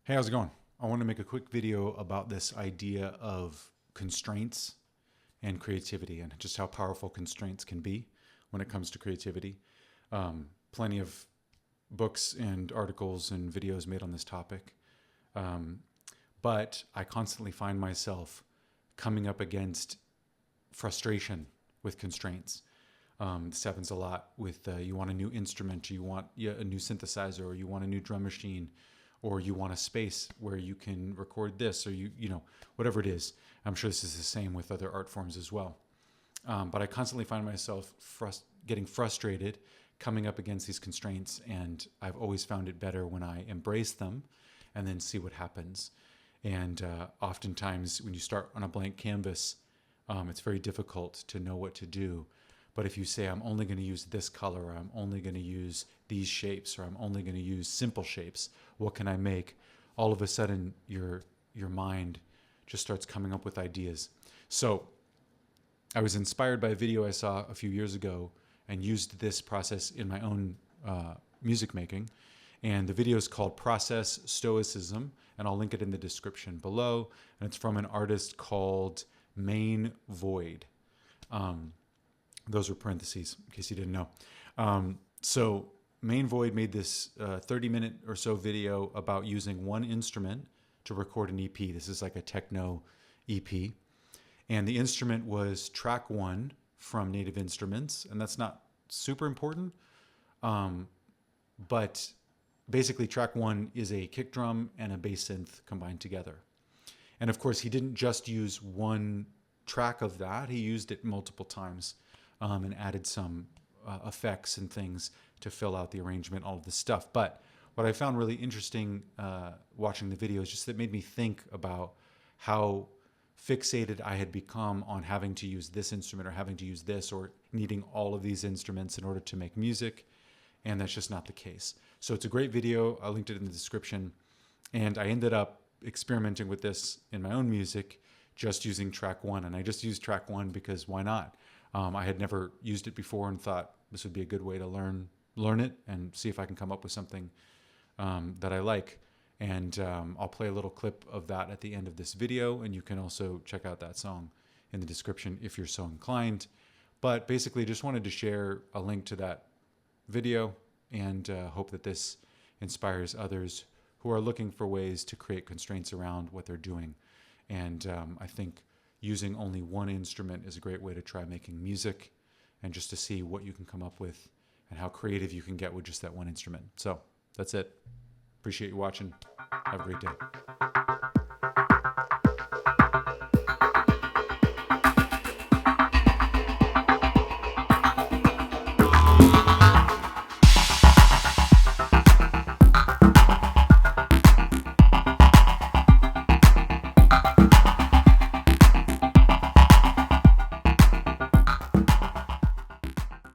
Hey, how's it going? I want to make a quick video about this idea of constraints and creativity and just how powerful constraints can be when it comes to creativity. Plenty of books and articles and videos made on this topic. But I constantly find myself coming up against frustration with constraints. This happens a lot with you want a new instrument, or you want a new synthesizer, or you want a new drum machine, or you want a space where you can record this, or whatever it is. I'm sure this is the same with other art forms as well. But I constantly find myself getting frustrated, coming up against these constraints, and I've always found it better when I embrace them and then see what happens. And oftentimes when you start on a blank canvas, it's very difficult to know what to do. But if you say, I'm only going to use this color, or I'm only going to use these shapes, or I'm only going to use simple shapes, what can I make? All of a sudden, your mind just starts coming up with ideas. So I was inspired by a video I saw a few years ago and used this process in my own music making. And the video is called Process Stoicism, and I'll link it in the description below. And it's from an artist called Main Void. Those were parentheses, in case you didn't know. So Main Void made this 30-minute or so video about using one instrument to record an EP. This is like a techno EP. And the instrument was track 1 from Native Instruments. And that's not super important. But basically track 1 is a kick drum and a bass synth combined together. And of course, he didn't just use one track of that. He used it multiple times. And added some effects and things to fill out the arrangement, all of this stuff. But what I found really interesting watching the video is just that it made me think about how fixated I had become on having to use this instrument or having to use this or needing all of these instruments in order to make music. And that's just not the case. So it's a great video. I linked it in the description. And I ended up experimenting with this in my own music, just using track 1. And I just used track 1 because why not? I had never used it before and thought this would be a good way to learn it and see if I can come up with something that I like. And I'll play a little clip of that at the end of this video, and you can also check out that song in the description if you're so inclined. But basically, just wanted to share a link to that video and hope that this inspires others who are looking for ways to create constraints around what they're doing. And I think using only one instrument is a great way to try making music and just to see what you can come up with and how creative you can get with just that one instrument. So that's it. Appreciate you watching. Have a great day.